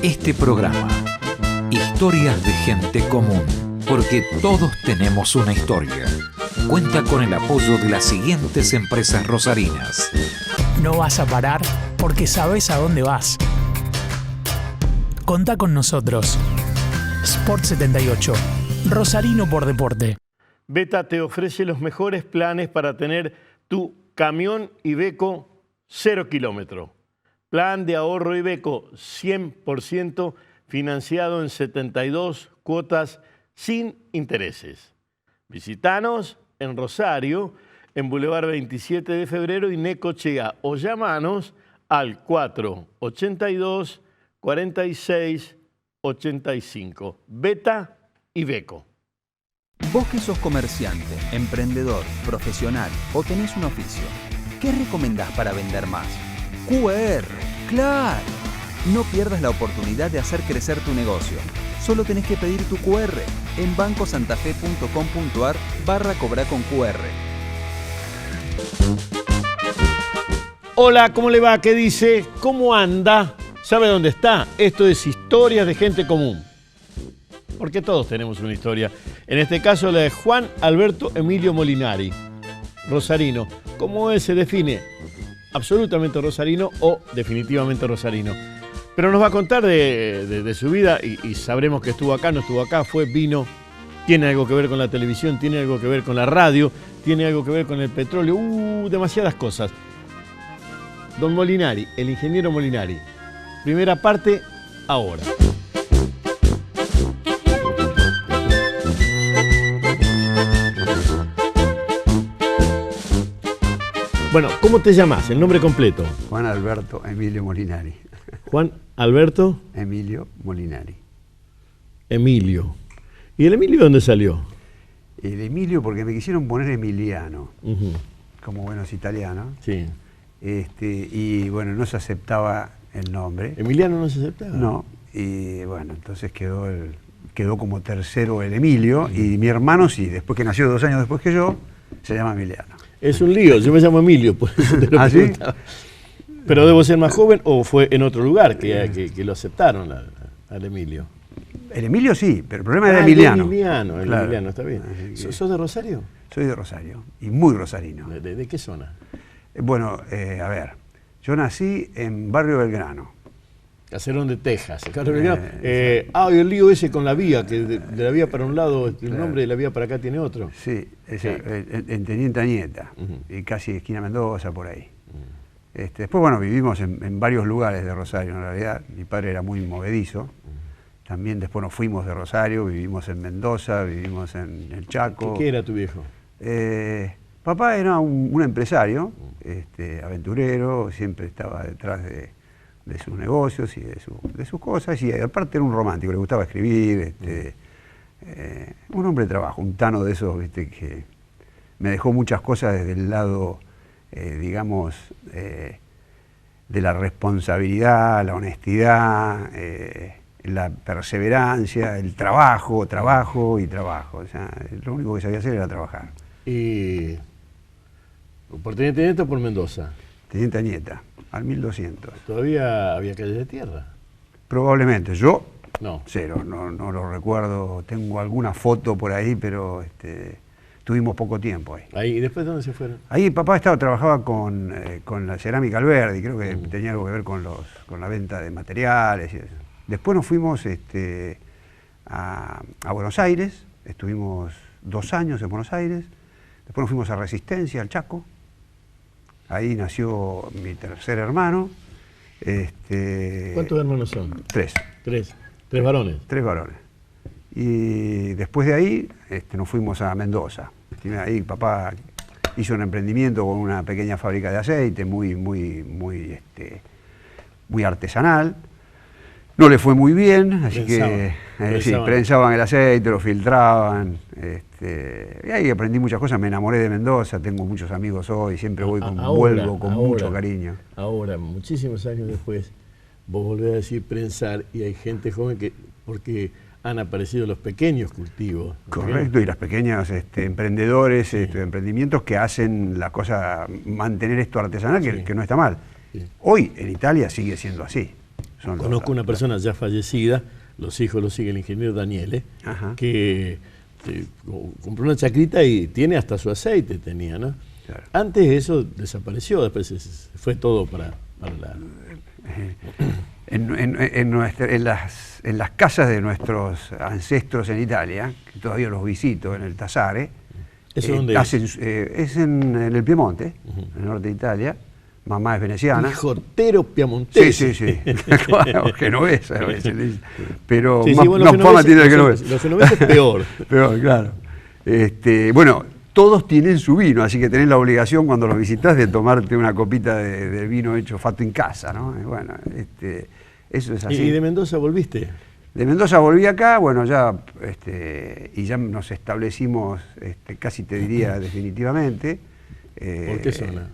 Este programa, Historias de Gente Común, porque todos tenemos una historia, cuenta con el apoyo de las siguientes empresas rosarinas. No vas a parar porque sabes a dónde vas. Contá con nosotros. Sport 78, Rosarino por deporte. Beta te ofrece los mejores planes para tener tu camión Iveco 0 kilómetro. Plan de ahorro Iveco 100% financiado en 72 cuotas sin intereses. Visítanos en Rosario, en Boulevard 27 de Febrero y Necochea, o llamanos al 482 46 85. Beta Iveco. Vos que sos comerciante, emprendedor, profesional o tenés un oficio, ¿qué recomendás para vender más? QR, ¡claro! No pierdas la oportunidad de hacer crecer tu negocio. Solo tenés que pedir tu QR en bancosantafe.com.ar/cobrar con QR. Hola, ¿cómo le va? ¿Qué dice? ¿Cómo anda? ¿Sabe dónde está? Esto es Historias de Gente Común. Porque todos tenemos una historia. En este caso la de Juan Alberto Emilio Molinari, rosarino. ¿Cómo él se define? Absolutamente rosarino o definitivamente rosarino. Pero nos va a contar de su vida y sabremos que estuvo acá, no estuvo acá, fue, vino, tiene algo que ver con la televisión, tiene algo que ver con la radio, tiene algo que ver con el petróleo, demasiadas cosas. Don Molinari, el ingeniero Molinari. Primera parte, ahora. Bueno, ¿cómo te llamas? El nombre completo. Juan Alberto Emilio Molinari. Juan Alberto Emilio Molinari. Emilio. ¿Y el Emilio dónde salió? El Emilio porque me quisieron poner Emiliano, como buenos italianos. Sí. Y bueno, no se aceptaba el nombre. ¿Emiliano no se aceptaba? No, y bueno, entonces quedó como tercero el Emilio, y mi hermano sí, después que nació 2 años después que yo, se llama Emiliano. Es un lío, yo me llamo Emilio, por eso te lo preguntaba. ¿Sí? ¿Pero debo ser más joven o fue en otro lugar que lo aceptaron al Emilio? El Emilio sí, pero el problema era Emiliano. El claro. Emiliano, está bien. ¿Sos de Rosario? Soy de Rosario, y muy rosarino. ¿De qué zona? Bueno, a ver, yo nací en Barrio Belgrano. Caserón de Texas. Y el lío ese con la vía, que de la vía para un lado, el nombre de la vía para acá tiene otro. Sí, en Teniente Añeta, y casi esquina Mendoza, por ahí. Después, bueno, vivimos en varios lugares de Rosario, en realidad. Mi padre era muy movedizo. También después nos fuimos de Rosario, vivimos en Mendoza, vivimos en el Chaco. ¿Qué era tu viejo? Papá era un empresario, aventurero, siempre estaba detrás de sus negocios y de sus cosas, y aparte era un romántico, le gustaba escribir, un hombre de trabajo, un tano de esos, que me dejó muchas cosas desde el lado, digamos, de la responsabilidad, la honestidad, la perseverancia, el trabajo y trabajo. O sea, lo único que sabía hacer era trabajar. ¿Y por Teniente Añeta o por Mendoza? Teniente Añeta, al 1200. ¿Todavía había calles de tierra? Probablemente. Yo, no. Cero, no lo recuerdo. Tengo alguna foto por ahí, pero tuvimos poco tiempo ahí. ¿Y después dónde se fueron? Ahí papá trabajaba con la cerámica Alberdi, creo que tenía algo que ver con la venta de materiales y eso. Después nos fuimos a Buenos Aires, estuvimos 2 años en Buenos Aires. Después nos fuimos a Resistencia, al Chaco. Ahí nació mi tercer hermano. ¿Cuántos hermanos son? 3. ¿3 varones? 3 varones. Y después de ahí nos fuimos a Mendoza. Ahí papá hizo un emprendimiento con una pequeña fábrica de aceite muy artesanal. No le fue muy bien, así que prensaban el aceite, lo filtraban. Y ahí aprendí muchas cosas, me enamoré de Mendoza, tengo muchos amigos hoy, siempre vuelvo con mucho cariño. Ahora, muchísimos años después, vos volvés a decir prensar y hay gente joven porque han aparecido los pequeños cultivos. Correcto, y las pequeñas emprendedores, emprendimientos que hacen la cosa, mantener esto artesanal, que no está mal. Sí. Hoy en Italia sigue siendo así. Conozco una persona ya fallecida, los hijos lo sigue el ingeniero Daniele, Ajá. que compró una chacrita y tiene hasta su aceite, tenía, ¿no? Claro. Antes eso desapareció, después se fue todo para la... En las casas de nuestros ancestros en Italia, que todavía los visito en el Tasare, ¿Eso dónde es? Es en el Piemonte, en el norte de Italia. Mamá es veneciana. Hortero piamontese. Sí, sí, sí. Claro, genovesa a veces le dicen. Pero Sí, más, bueno, más fama tiene el genovés. Los genoveses peor. Peor, claro. Bueno, todos tienen su vino, así que tenés la obligación cuando los visitás de tomarte una copita de vino hecho fatto en casa, ¿no? Bueno, eso es así. ¿Y de Mendoza volviste? De Mendoza volví acá, bueno, ya, y ya nos establecimos, casi te diría definitivamente. ¿Por qué zona?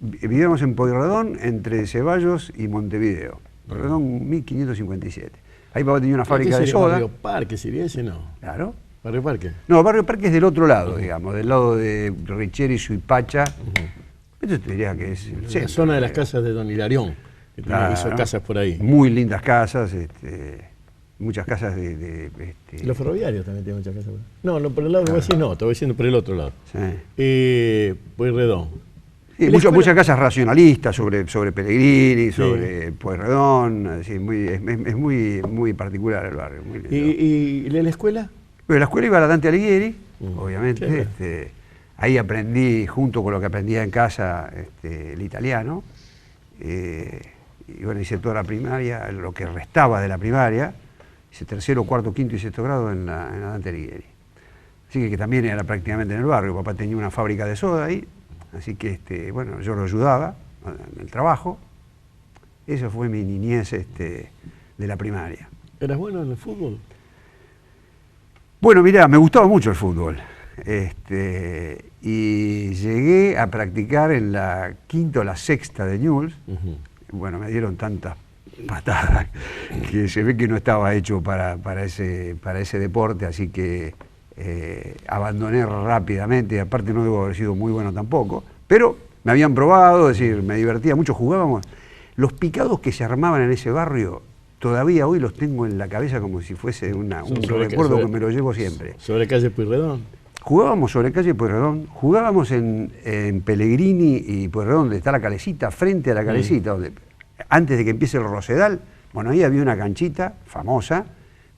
Vivíamos en Pueyrredón, entre Ceballos y Montevideo. Pueyrredón 1557. Ahí papá tenía una fábrica de soda. ¿Barrio Parque sería ese, no? Claro. ¿Barrio Parque? No, Barrio Parque es del otro lado, digamos, del lado de Richeri, Suipacha. Esto te diría que es el La centro. zona de las casas de Don Hilarión, que Claro. hizo casas por ahí. Muy lindas casas, muchas casas Los ferroviarios también tienen muchas casas por ahí. No, por el lado que voy a decir no, te voy diciendo por el otro lado. sí. Pueyrredón. Sí, ¿Y la escuela? muchas casas racionalistas sobre Pellegrini, sobre Pueyrredón, así, es muy particular el barrio. Muy lindo. ¿Y la escuela? Bueno, la escuela iba a la Dante Alighieri, obviamente. Claro. Ahí aprendí, junto con lo que aprendía en casa, el italiano. Y bueno, hice toda la primaria, lo que restaba de la primaria. Hice tercero, cuarto, quinto y sexto grado en la Dante Alighieri. Así que también era prácticamente en el barrio. Papá tenía una fábrica de soda ahí. Así que, bueno, yo lo ayudaba en el trabajo. Eso fue mi niñez de la primaria. ¿Eras bueno en el fútbol? Bueno, mirá, me gustaba mucho el fútbol. Y llegué a practicar en la quinta o la sexta de Newell's. Bueno, me dieron tantas patadas que se ve que no estaba hecho para ese deporte, así que abandoné rápidamente. Aparte no debo haber sido muy bueno tampoco, pero me habían probado, es decir, me divertía mucho, jugábamos. Los picados que se armaban en ese barrio, todavía hoy los tengo en la cabeza como si fuese un recuerdo que me lo llevo siempre. ¿Sobre calle Pueyrredón? Jugábamos sobre calle Pueyrredón, jugábamos en Pellegrini y Pueyrredón, donde está la Calecita, frente a la Calecita, donde, antes de que empiece el Rosedal, bueno, ahí había una canchita famosa,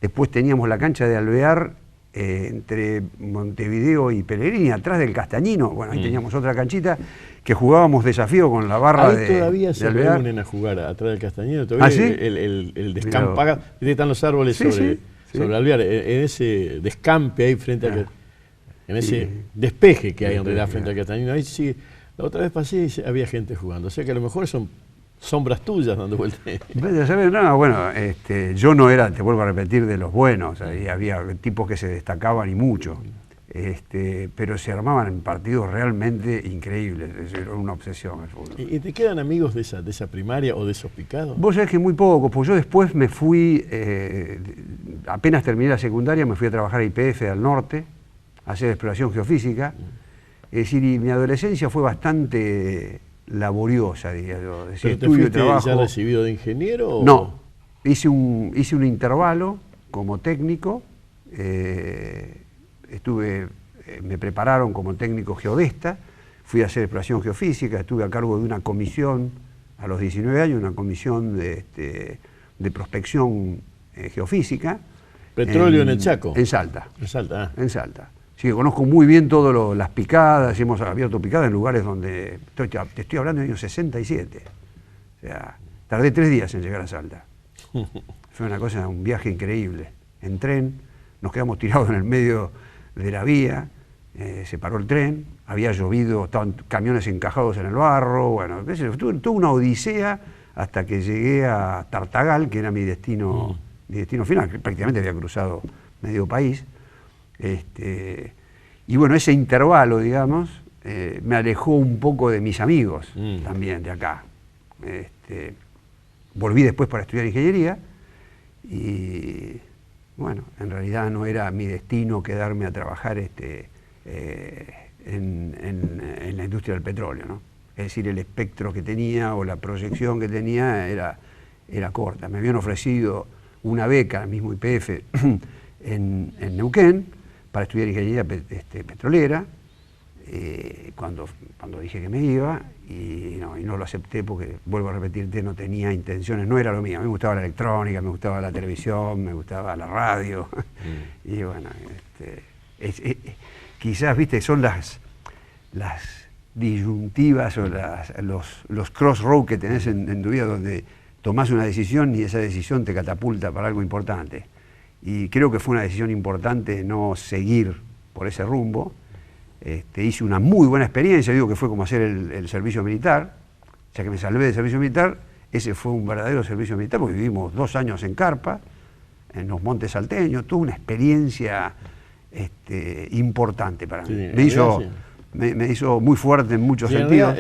después teníamos la cancha de Alvear, entre Montevideo y Pellegrini, atrás del Castañino, bueno, ahí teníamos otra canchita, que jugábamos desafío con la barra Ahí de todavía se Alvear. reúnen a jugar atrás del Castañino, todavía ¿Ah, sí? el descampado, están los árboles Sí, sobre sí. Alvear, en ese descampe ahí frente a... En ese despeje que hay en realidad frente al Castañino, ahí sí, la otra vez pasé y había gente jugando. O sea que a lo mejor son sombras tuyas dando vueltas. No, bueno, yo no era, te vuelvo a repetir, de los buenos. Ahí había tipos que se destacaban y mucho. Pero se armaban en partidos realmente increíbles. Era una obsesión el fútbol. ¿Y te quedan amigos de esa primaria o de esos picados? Vos sabés que muy poco, pues yo después me fui, apenas terminé la secundaria, me fui a trabajar a YPF al norte, a hacer exploración geofísica. Es decir, y mi adolescencia fue bastante laboriosa, diría yo. Es decir, ¿Pero te fuiste ya recibido de ingeniero? ¿O? No, hice un intervalo como técnico, me prepararon como técnico geodesta, fui a hacer exploración geofísica, estuve a cargo de una comisión a los 19 años, una comisión de prospección geofísica. ¿Petróleo en el Chaco? En Salta. En Salta, En Salta. Sí, conozco muy bien todas las picadas, hemos abierto picadas en lugares donde, te estoy hablando del año 67. O sea, tardé 3 días en llegar a Salta. Fue una cosa, un viaje increíble. En tren, nos quedamos tirados en el medio de la vía, se paró el tren, había llovido, estaban camiones encajados en el barro, bueno, tuve toda una odisea hasta que llegué a Tartagal, que era mi destino final, que prácticamente había cruzado medio país. Y bueno, ese intervalo, digamos, me alejó un poco de mis amigos también de acá. Volví después para estudiar ingeniería y bueno, en realidad no era mi destino quedarme a trabajar en la industria del petróleo, ¿no? Es decir, el espectro que tenía o la proyección que tenía era era corta. Me habían ofrecido una beca, el mismo YPF, en Neuquén, para estudiar ingeniería petrolera, cuando dije que me iba, y no lo acepté porque, vuelvo a repetirte, no tenía intenciones, no era lo mío. A mí me gustaba la electrónica, me gustaba la televisión, me gustaba la radio. Y bueno, quizás, viste, son las disyuntivas o los crossroads que tenés en tu vida, donde tomás una decisión y esa decisión te catapulta para algo importante. Y creo que fue una decisión importante no seguir por ese rumbo. Hice una muy buena experiencia, digo que fue como hacer el servicio militar, ya que me salvé del servicio militar. Ese fue un verdadero servicio militar, porque vivimos 2 años en carpa, en los montes salteños, tuve una experiencia importante para mí. Sí, me hizo muy fuerte en muchos sentidos.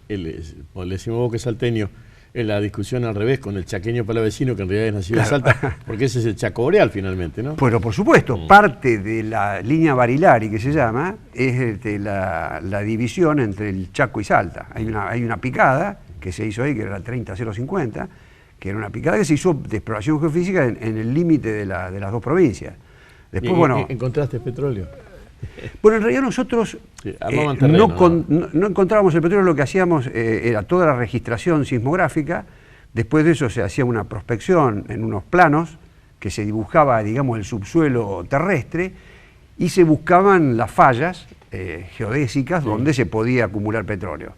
Le decimos vos que es salteño, es la discusión al revés con el chaqueño palavecino, que en realidad es nacido de Salta, porque ese es el Chaco Boreal finalmente, ¿no? Pero por supuesto, parte de la línea Barilari, que se llama, es la división entre el Chaco y Salta. Hay una picada que se hizo ahí, que era la 30050, que era una picada que se hizo de exploración geofísica en el límite de las 2 provincias. Después, bueno, ¿encontraste petróleo? Bueno, en realidad nosotros no encontrábamos el petróleo, lo que hacíamos era toda la registración sismográfica. Después de eso se hacía una prospección en unos planos que se dibujaba, digamos, el subsuelo terrestre y se buscaban las fallas geodésicas donde se podía acumular petróleo.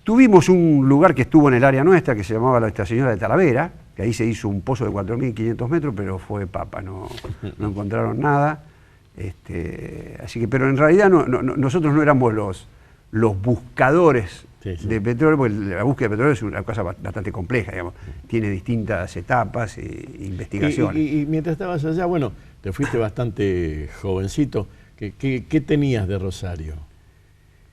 Tuvimos un lugar que estuvo en el área nuestra que se llamaba Nuestra Señora de Talavera, que ahí se hizo un pozo de 4.500 metros, pero fue papa, no encontraron nada. Así que, pero en realidad nosotros no éramos los buscadores de petróleo, porque la búsqueda de petróleo es una cosa bastante compleja, digamos. Tiene distintas etapas e investigaciones. Y mientras estabas allá, bueno, te fuiste bastante jovencito. ¿Qué tenías de Rosario?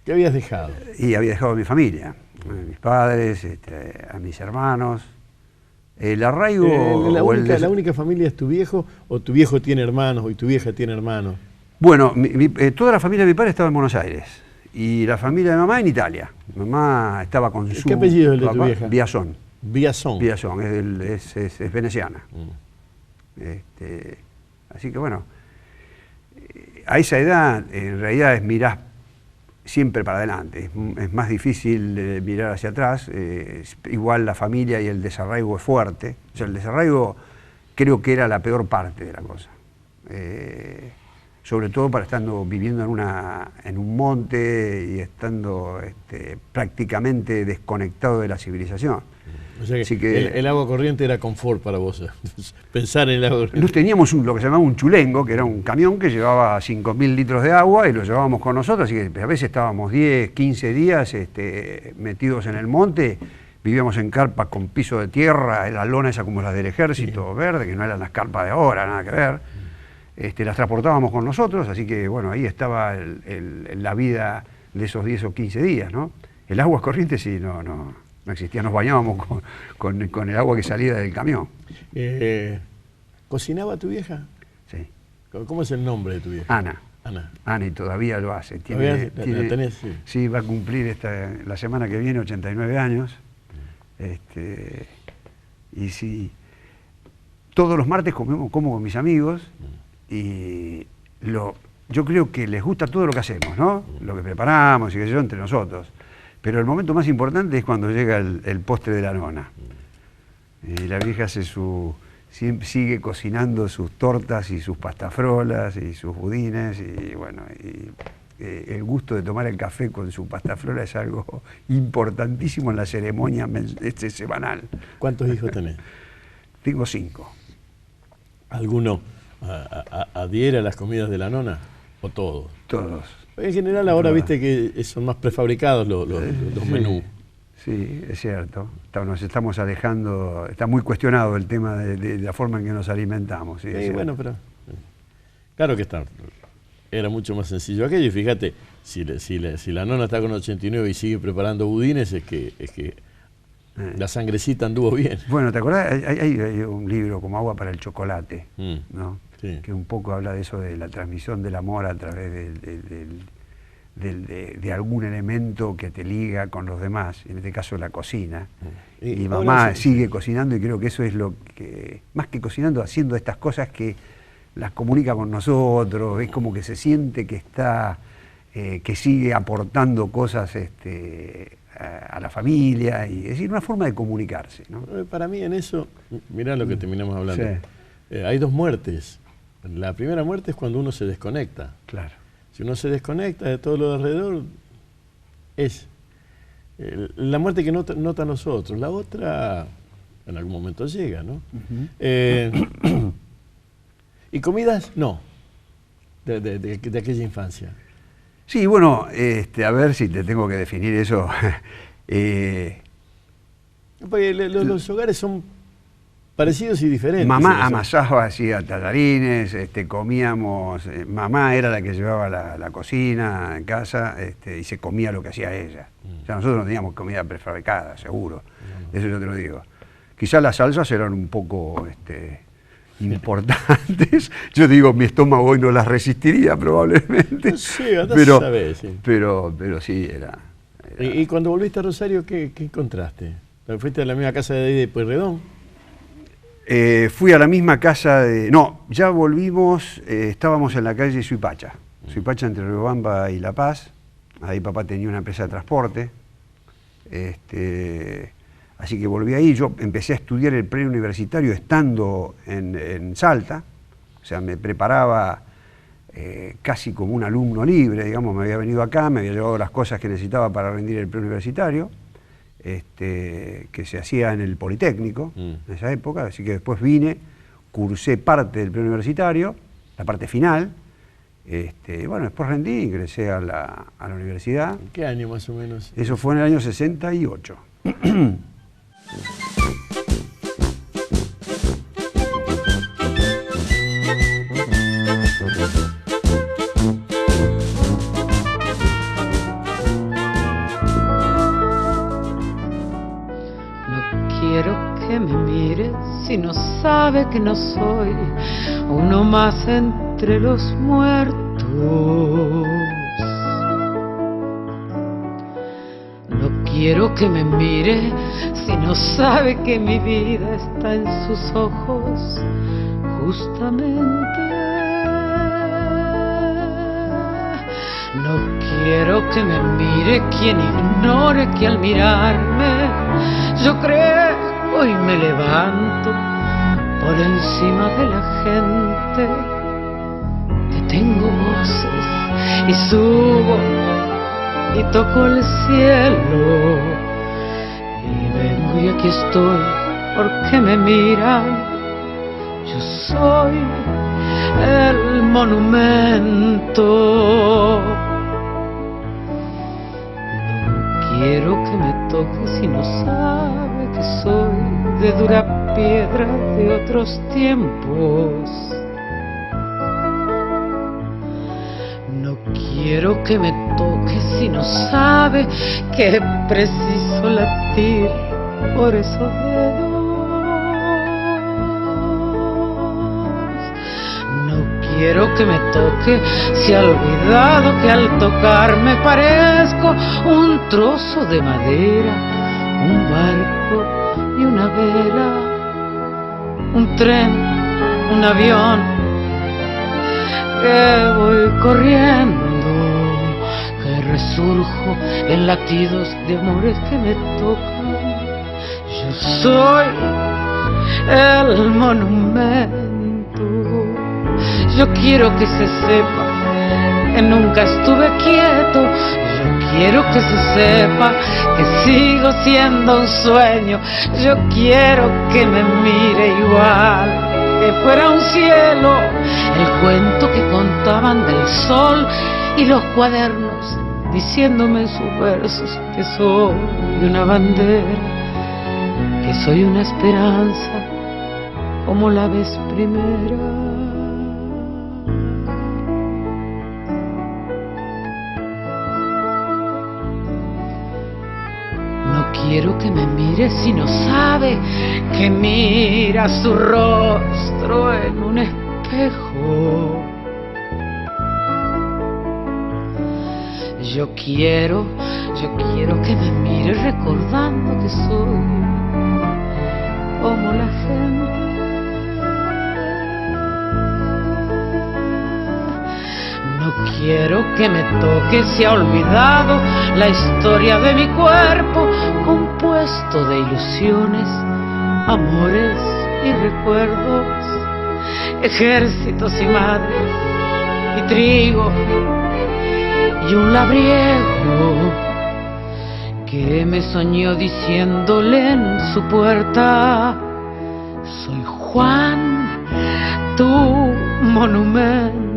¿Qué habías dejado? Y había dejado a mi familia, a mis padres, a mis hermanos. El arraigo... ¿La única familia es tu viejo, o tu viejo tiene hermanos, y tu vieja tiene hermanos? Bueno, toda la familia de mi padre estaba en Buenos Aires, y la familia de mamá en Italia. Mamá estaba con su... ¿Qué apellido es el de tu vieja? Biasón. Biasón. Biasón, es veneciana. Así que bueno, a esa edad, en realidad mirás siempre para adelante, es más difícil mirar hacia atrás. Igual la familia y el desarraigo es fuerte. O sea, el desarraigo creo que era la peor parte de la cosa, sobre todo para estando viviendo en un monte y estando prácticamente desconectado de la civilización. O sea que, así que el agua corriente era confort para vos, pensar en el agua corriente. Nos teníamos lo que se llamaba un chulengo, que era un camión que llevaba 5.000 litros de agua y lo llevábamos con nosotros, así que a veces estábamos 10, 15 días metidos en el monte. Vivíamos en carpas con piso de tierra, la lona esa como las del ejército, verde, que no eran las carpas de ahora, nada que ver. Las transportábamos con nosotros, así que bueno, ahí estaba la vida de esos 10 o 15 días, ¿no? El agua corriente sí, no existía, nos bañábamos con el agua que salía del camión. ¿Cocinaba tu vieja? Sí. ¿Cómo es el nombre de tu vieja? Ana. Ana, y todavía lo hace. ¿La tenés? Sí. Sí, va a cumplir la semana que viene 89 años. Y sí, todos los martes como con mis amigos y yo creo que les gusta todo lo que hacemos, ¿no? Lo que preparamos y qué sé yo, entre nosotros. Pero el momento más importante es cuando llega el postre de la nona. Y la vieja sigue cocinando sus tortas y sus pastafrolas y sus budines y bueno, el gusto de tomar el café con su pastafrola es algo importantísimo en la ceremonia semanal. ¿Cuántos hijos tenés? Tengo 5. ¿Alguno adhiere a las comidas de la nona o todos? Todos. En general ahora viste que son más prefabricados los menús. Sí, es cierto. Nos estamos alejando, está muy cuestionado el tema de la forma en que nos alimentamos. Sí, bueno, pero claro que era mucho más sencillo aquello. Y fíjate, si la nona está con 89 y sigue preparando budines, es que la sangrecita anduvo bien. Bueno, ¿te acordás? Hay un libro como Agua para el Chocolate, ¿no? Sí. Que un poco habla de eso, de la transmisión del amor a través de algún elemento que te liga con los demás, en este caso la cocina. Y ahora mamá sí, sigue cocinando y creo que eso es lo que, más que cocinando, haciendo estas cosas que las comunica con nosotros, es como que se siente que está, que sigue aportando cosas a la familia, y es decir, una forma de comunicarse, ¿no? Para mí en eso, mirá lo que terminamos hablando. Sí. Hay dos muertes. La primera muerte es cuando uno se desconecta. Claro. Si uno se desconecta de todo lo de alrededor, es la muerte que nota a nosotros. La otra, en algún momento llega, ¿no? ¿Y comidas? No, de aquella infancia. Sí, bueno, a ver si te tengo que definir eso. Porque los hogares son parecidos y diferentes. Mamá amasaba, hacía tallarines, comíamos, mamá era la que llevaba la cocina en casa, y se comía lo que hacía ella. O sea, nosotros no teníamos comida prefabricada, seguro. Eso yo te lo digo. Quizás las salsas eran un poco importantes. Yo digo, mi estómago hoy no las resistiría probablemente. Sí, pero, sabés, sí. Pero sí, era. ¿Y cuando volviste a Rosario, qué encontraste? ¿Fuiste a la misma casa de Pueyrredón? Fui a la misma casa de... No, ya volvimos, estábamos en la calle Suipacha. Suipacha entre Riobamba y La Paz. Ahí papá tenía una empresa de transporte. Así que volví ahí. Yo empecé a estudiar el preuniversitario estando en Salta. O sea, me preparaba casi como un alumno libre, digamos. Me había venido acá, me había llevado las cosas que necesitaba para rendir el preuniversitario. Que se hacía en el Politécnico en esa época, así que después vine, cursé parte del preuniversitario, la parte final, bueno, después rendí, ingresé a la universidad. ¿En qué año más o menos? Eso fue en el año 68. Quiero que me mire si no sabe que no soy uno más entre los muertos. No quiero que me mire si no sabe que mi vida está en sus ojos, justamente. No quiero que me mire quien ignore que al mirarme yo crezco y me levanto por encima de la gente, que tengo voces y subo y toco el cielo, y vengo y aquí estoy porque me miran. Yo soy el monumento. No quiero que me toque si no sabe que soy de dura piedra de otros tiempos. No quiero que me toque si no sabe que preciso latir por esos dedos. Quiero que me toque si ha olvidado que al tocarme parezco un trozo de madera, un barco y una vela, un tren, un avión, que voy corriendo, que resurjo en latidos de amores que me tocan. Yo soy el monumento. Yo quiero que se sepa que nunca estuve quieto. Yo quiero que se sepa que sigo siendo un sueño. Yo quiero que me mire igual, que fuera un cielo, el cuento que contaban del sol y los cuadernos diciéndome en sus versos que soy una bandera, que soy una esperanza como la vez primera. Quiero que me mire si no sabe que mira su rostro en un espejo. Yo quiero que me mire recordando que soy como la gente. No quiero que me toque, se ha olvidado la historia de mi cuerpo, compuesto de ilusiones, amores y recuerdos, ejércitos y madres y trigo y un labriego que me soñó diciéndole en su puerta: soy Juan, tu monumento.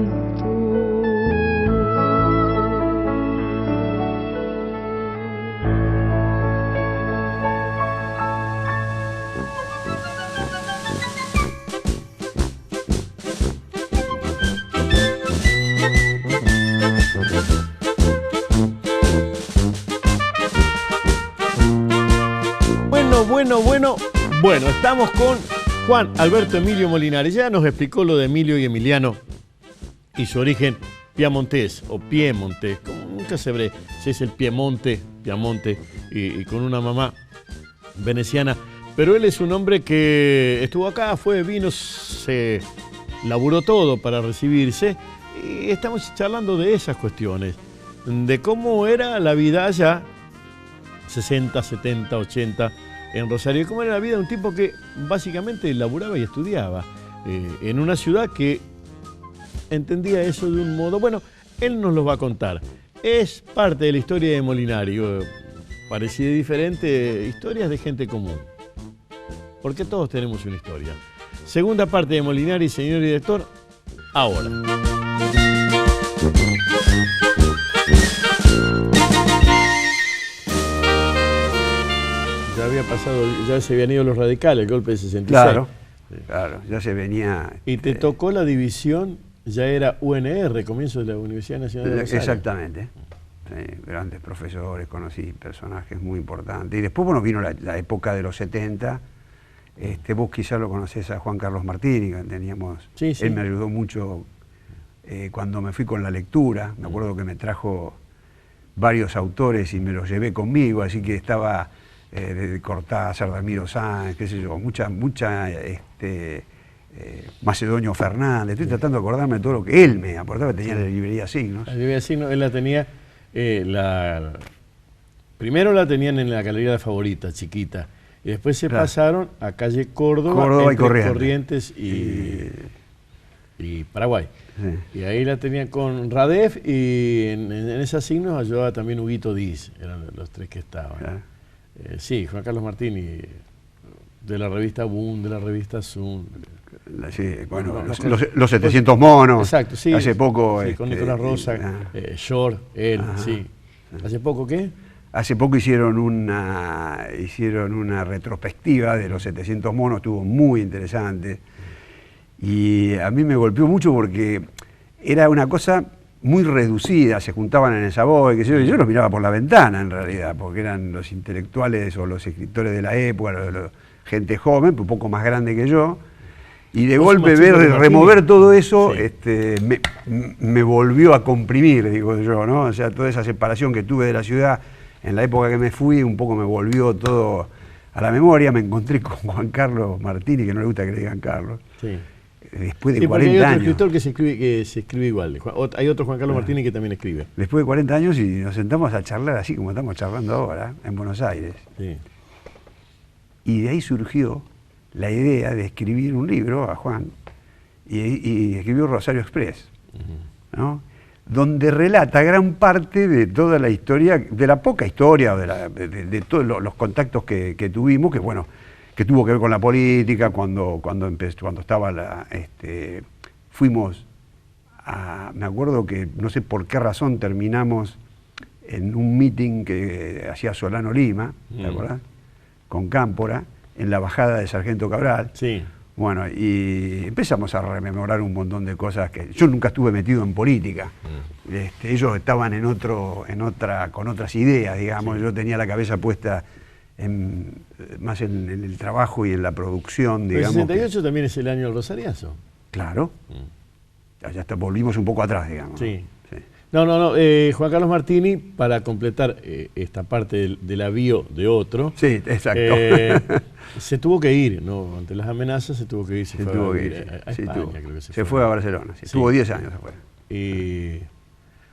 Bueno, estamos con Juan Alberto Emilio Molinari. Ya nos explicó lo de Emilio y Emiliano y su origen piamontés o piemontés, como nunca se ve si es el Piemonte y con una mamá veneciana. Pero él es un hombre que estuvo acá, vino, se laburó todo para recibirse y estamos charlando de esas cuestiones, de cómo era la vida allá, 60, 70, 80, en Rosario, cómo era la vida de un tipo que básicamente laburaba y estudiaba en una ciudad que entendía eso de un modo. Bueno, él nos lo va a contar. Es parte de la historia de Molinari, parecida y diferente, historias de gente común. Porque todos tenemos una historia. Segunda parte de Molinari, señor director, ahora. Ya había pasado, ya se habían ido los radicales, el golpe de 66. Claro, claro, ya se venía. Y te tocó la división, ya era UNR, comienzo de la Universidad Nacional de Rosario. Exactamente. Sí, grandes profesores, conocí personajes muy importantes. Y después, bueno, vino la época de los 70. Vos quizás lo conocés a Juan Carlos Martini, que teníamos. Sí, sí. Él me ayudó mucho cuando me fui con la lectura. Me acuerdo que me trajo varios autores y me los llevé conmigo, así que estaba de Cortázar, Ramiro Sáenz, qué sé yo, mucha Macedonio Fernández. Estoy tratando de acordarme de todo lo que él me aportaba. Tenía la librería Signos. La librería Signos, él la tenía, primero la tenían en la Galería de Favoritas, chiquita, y después se pasaron a calle Córdoba y Corrientes y Paraguay. Sí. Y ahí la tenían con Radef y en esas Signos ayudaba también Huguito Diz, eran los tres que estaban. Claro. Sí, Juan Carlos Martini, de la revista Boom, de la revista Zoom. Sí, bueno, los 700 monos. Exacto, sí. Hace poco. Sí, con Nicolás Rosa, Shore, él, sí. ¿Hace poco qué? Hace poco hicieron una retrospectiva de los 700 monos, estuvo muy interesante. Y a mí me golpeó mucho porque era una cosa muy reducida, se juntaban en el Savoy, que yo los miraba por la ventana en realidad, porque eran los intelectuales o los escritores de la época, gente joven, un poco más grande que yo, y de golpe remover todo eso, sí. Me volvió a comprimir, digo yo, ¿no? O sea, toda esa separación que tuve de la ciudad en la época que me fui, un poco me volvió todo a la memoria. Me encontré con Juan Carlos Martini, que no le gusta que le digan Carlos. Sí. Después de 40 años. Hay otro escritor que se escribe igual. Hay otro Juan Carlos Martini que también escribe. Después de 40 años y nos sentamos a charlar así como estamos charlando ahora, en Buenos Aires. Sí. Y de ahí surgió la idea de escribir un libro a Juan. Y escribió Rosario Express, ¿no? Donde relata gran parte de toda la historia, de la poca historia, de todos los contactos que tuvimos, que bueno, que tuvo que ver con la política, cuando estaba fuimos a, me acuerdo que no sé por qué razón terminamos en un meeting que hacía Solano Lima, ¿te acordás? Con Cámpora, en la bajada de Sargento Cabral. Sí. Bueno, y empezamos a rememorar un montón de cosas que yo nunca estuve metido en política. Ellos estaban con otras ideas, digamos. Sí. Yo tenía la cabeza puesta más en el trabajo y en la producción, digamos. ¿El 68 también es el año del Rosariazo? Claro. Ya volvimos un poco atrás, digamos. Sí. Sí. No, Juan Carlos Martini, para completar esta parte de la bio de otro, Sí, exacto. se tuvo que ir, ¿no? Ante las amenazas se tuvo que ir, Se tuvo que ir, a sí, España, tuvo. creo que Se fue a Barcelona, sí. Sí. Estuvo 10 años afuera.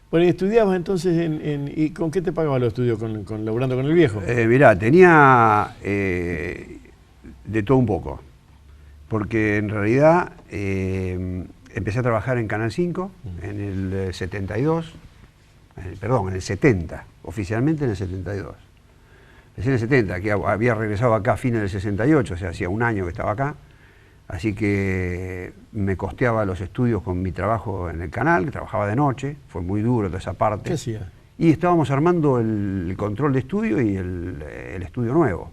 Bueno, ¿y estudiabas entonces y con qué te pagaba los estudios? ¿Con laburando con el viejo? Mirá, tenía de todo un poco, porque en realidad empecé a trabajar en Canal 5 en el 72, perdón, en el 70, oficialmente en el 72. Empecé en el 70, que había regresado acá a fines del 68, o sea, hacía un año que estaba acá, así que me costeaba los estudios con mi trabajo en el canal, que trabajaba de noche, fue muy duro toda esa parte. ¿Qué hacías? Y estábamos armando el control de estudio y el estudio nuevo.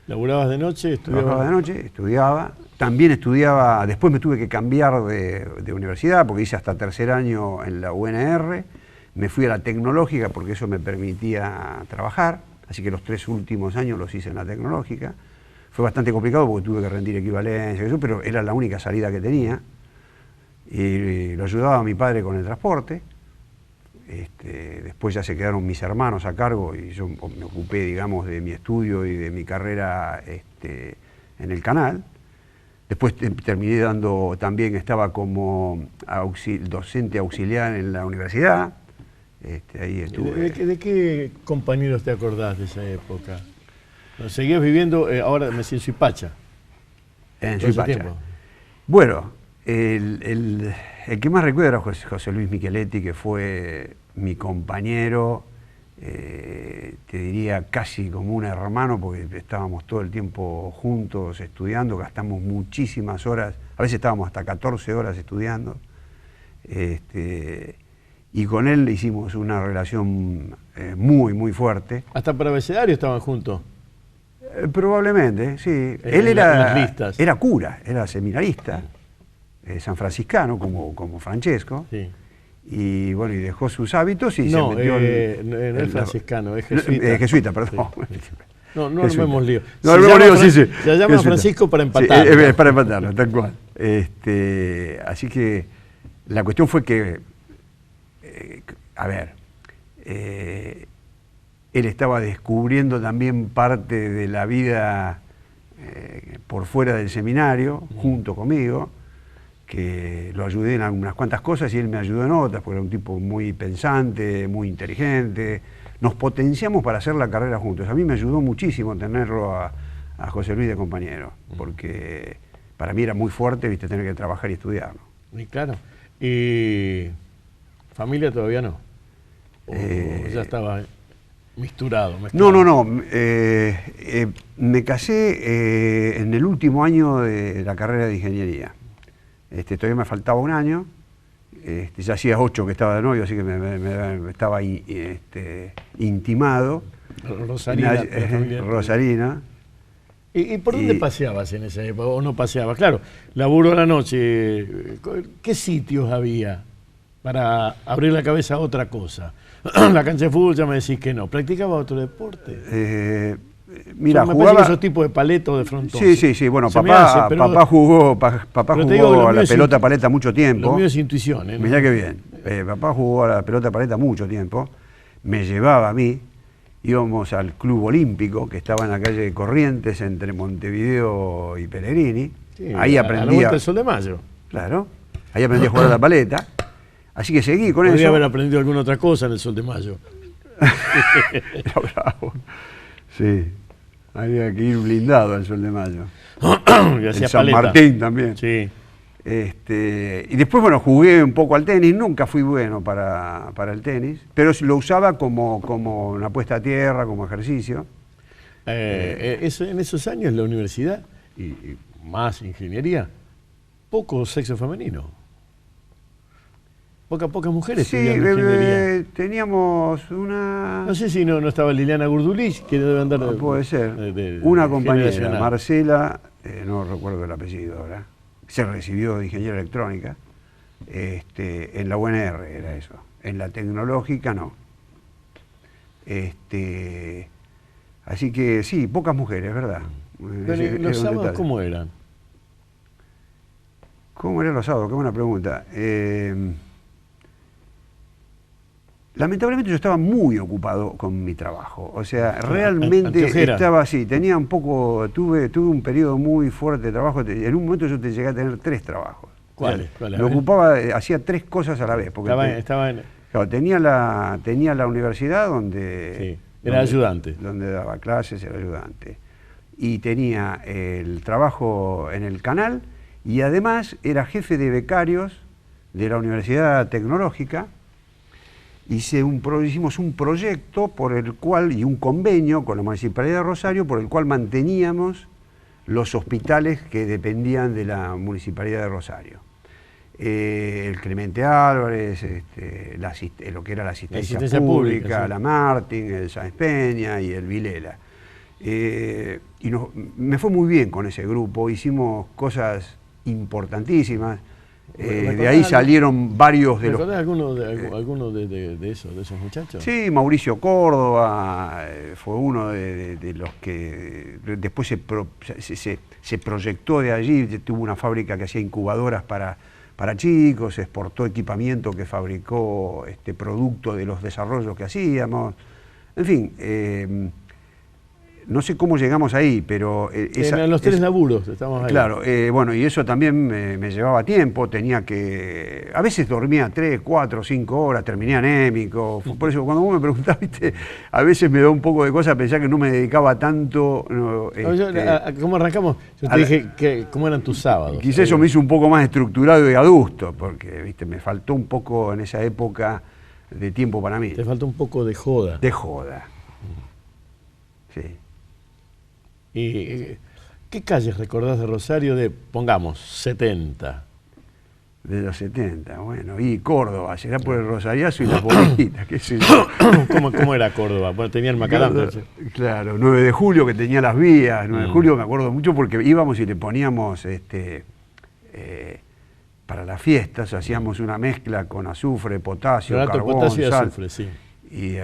¿Laburabas de noche? ¿Estudiabas? Trabajaba de noche, estudiaba. También estudiaba, después me tuve que cambiar de universidad porque hice hasta tercer año en la UNR. Me fui a la tecnológica porque eso me permitía trabajar. Así que los 3 últimos años los hice en la tecnológica. Fue bastante complicado porque tuve que rendir equivalencia y eso, pero era la única salida que tenía. Y lo ayudaba a mi padre con el transporte. Después ya se quedaron mis hermanos a cargo y yo me ocupé, digamos, de mi estudio y de mi carrera en el canal. Después terminé dando, también estaba como docente auxiliar en la universidad. Ahí estuve. ¿De qué compañeros te acordás de esa época? ¿Seguías viviendo, ahora me siento en Suipacha? En todo ese Suipacha. tiempo? Bueno, el que más recuerdo era José Luis Micheletti, que fue mi compañero, te diría casi como un hermano, porque estábamos todo el tiempo juntos estudiando, gastamos muchísimas horas, a veces estábamos hasta 14 horas estudiando, y con él hicimos una relación muy, muy fuerte. ¿Hasta para abecedario estaban juntos? Probablemente, sí. Él en las listas. era cura, era seminarista, sanfranciscano, como Francesco. Sí. Y bueno, y dejó sus hábitos y No, se metió no es franciscano, es jesuita. Jesuita, perdón. Sí. No Jesuita. armemos lío. No armemos lío, sí, sí. Se llama Jesuita. Francisco para Sí, empatar. para empatarlo, tal cual. Así que la cuestión fue que, él estaba descubriendo también parte de la vida por fuera del seminario, junto conmigo, que lo ayudé en algunas cuantas cosas y él me ayudó en otras, porque era un tipo muy pensante, muy inteligente. Nos potenciamos para hacer la carrera juntos. A mí me ayudó muchísimo tenerlo a José Luis de compañero, porque para mí era muy fuerte, viste, tener que trabajar y estudiar, ¿no? Y claro. ¿Y familia todavía no? ¿O ya estaba mezclado? No. Me casé en el último año de la carrera de ingeniería. Todavía me faltaba un año. Ya hacía 8 que estaba de novio, así que me estaba intimado. Rosarina. Rosarina. ¿Y por dónde paseabas en esa época? ¿O no paseabas? Claro, laburo a la noche. ¿Qué sitios había para abrir la cabeza a otra cosa? La cancha de fútbol ya me decís que no. ¿Practicaba otro deporte? Mira, me jugaba... parece que esos tipos de paletos de frontón. Sí. Bueno, papá jugó a la pelota paleta mucho tiempo. Lo mío es intuición, ¿no? Mirá qué bien. Papá jugó a la pelota paleta mucho tiempo. Me llevaba a mí. Íbamos al Club Olímpico, que estaba en la calle de Corrientes, entre Montevideo y Pellegrini. Sí, ahí aprendí. A la vuelta del Sol de Mayo. Claro. Ahí aprendí a jugar a la paleta. Así que seguí con Podría eso. haber aprendido alguna otra cosa en el Sol de Mayo. Era bravo. Sí. Había que ir blindado al Sol de Mayo. En San Martín también. Sí. Y después, bueno, jugué un poco al tenis. Nunca fui bueno para el tenis, pero lo usaba como una puesta a tierra, como ejercicio. En esos años en la universidad, y más ingeniería, poco sexo femenino. Pocas mujeres Sí, estudiando ingeniería. teníamos una... No sé si no estaba Liliana Gurdulich, que debe andar... puede ser. de Una compañera, generacional. Marcela, no recuerdo el apellido ahora, se recibió de ingeniería electrónica, en la UNR era eso, en la tecnológica no. Así que sí, pocas mujeres, ¿verdad? Pero ¿y los sábados cómo eran? ¿Cómo eran los sábados? Qué buena pregunta. Lamentablemente yo estaba muy ocupado con mi trabajo, o sea, realmente estaba así, tenía un poco, tuve un periodo muy fuerte de trabajo, en un momento yo te llegué a tener 3 trabajos. ¿Cuáles? Me ocupaba, hacía 3 cosas a la vez. Porque claro, tenía la universidad donde... Sí, era ayudante. Donde daba clases, era ayudante. Y tenía el trabajo en el canal y además era jefe de becarios de la Universidad Tecnológica. Hicimos un proyecto por el cual, y un convenio con la Municipalidad de Rosario, por el cual manteníamos los hospitales que dependían de la Municipalidad de Rosario. El Clemente Álvarez, lo que era la asistencia pública, sí. La Martín, el Sáenz Peña y el Vilela. Me fue muy bien con ese grupo, hicimos cosas importantísimas. De ahí salieron varios de los... ¿Recordás alguno de esos muchachos? Sí, Mauricio Córdoba fue uno de los que después se proyectó de allí, tuvo una fábrica que hacía incubadoras para chicos, exportó equipamiento que fabricó producto de los desarrollos que hacíamos. En fin, no sé cómo llegamos ahí, pero... en los 3 laburos estamos ahí. Claro, bueno, y eso también me llevaba tiempo, tenía que... A veces dormía 3, 4, 5 horas, terminé anémico. Por eso cuando vos me preguntás, ¿viste? A veces me da un poco de cosa pensar que no me dedicaba tanto... ¿Cómo arrancamos? Yo te dije cómo eran tus sábados. Quizás eso me hizo un poco más estructurado y adusto, porque, ¿viste? Me faltó un poco en esa época de tiempo para mí. Te faltó un poco de joda. De joda. Sí. ¿Y qué calles recordás de Rosario de, pongamos, 70? De los 70, bueno, y Córdoba, será por el Rosariazo y las bolitas, qué sé yo. ¿Cómo era Córdoba? Bueno, tenía el macadam. Claro, 9 de julio que tenía las vías, 9 de julio me acuerdo mucho porque íbamos y le poníamos, para las fiestas, hacíamos una mezcla con azufre, potasio, carbón, potasio y sal. azufre, sí. Y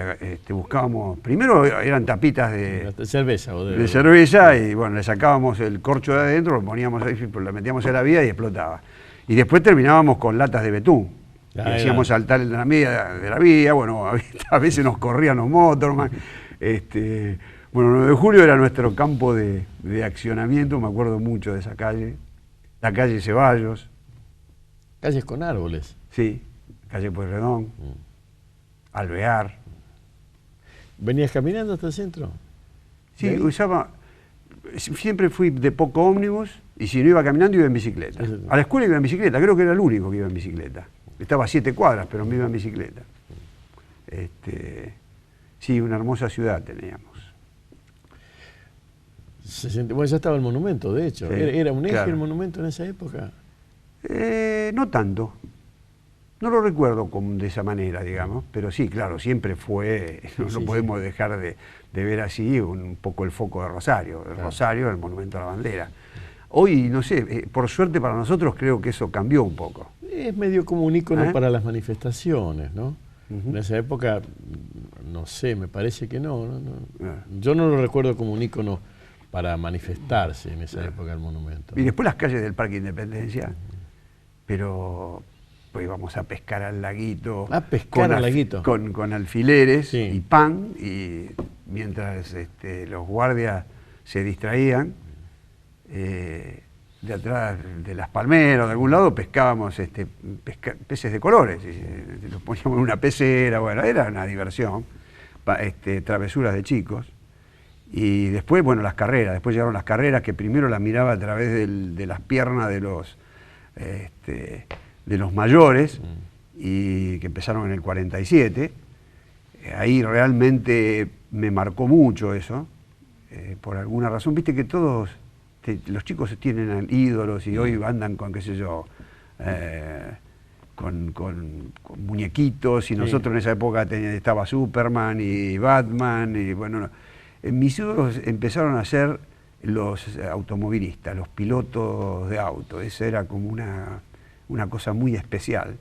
buscábamos, primero eran tapitas de cerveza. De cerveza y bueno, le sacábamos el corcho de adentro, lo poníamos ahí, lo metíamos en la vía y explotaba. Y después terminábamos con latas de betún. Y hacíamos saltar en la vía de la vía, bueno, a veces nos corrían los motorman. Bueno, 9 de julio era nuestro campo de accionamiento, me acuerdo mucho de esa calle. La calle Ceballos. Calles con árboles. Sí, calle Pueyrredón, Alvear. ¿Venías caminando hasta el centro? Sí, siempre fui de poco ómnibus y si no iba caminando iba en bicicleta. A la escuela iba en bicicleta, creo que era el único que iba en bicicleta. Estaba a 7 cuadras, pero me iba en bicicleta. Sí, una hermosa ciudad teníamos. Bueno, ya estaba el monumento, de hecho. Sí, ¿Era un eje claro. el monumento en esa época? No tanto. No lo recuerdo de esa manera, digamos, pero sí, claro, siempre fue, no podemos dejar de ver así un poco el foco de Rosario. El Rosario, el monumento a la bandera. Hoy, no sé, por suerte para nosotros creo que eso cambió un poco. Es medio como un ícono para las manifestaciones, ¿no? En esa época, no sé, me parece que no. Yo no lo recuerdo como un ícono para manifestarse en esa época el monumento. Y después las calles del Parque Independencia, pero... pues íbamos a pescar al laguito. A pescar al laguito. Con alfileres sí. Y pan, y mientras los guardias se distraían, de atrás de las palmeras, de algún lado, pescábamos peces de colores. Los poníamos en una pecera, bueno, era una diversión, travesuras de chicos. Y después, bueno, las carreras. Después llegaron las carreras que primero las miraba a través de las piernas de los mayores y que empezaron en el 47. Ahí realmente me marcó mucho eso, por alguna razón. Viste que todos, los chicos tienen ídolos y hoy andan con, qué sé yo, con muñequitos y nosotros en esa época estaba Superman y Batman y bueno, mis ídolos empezaron a ser los automovilistas, los pilotos de auto. Esa era como una cosa muy especial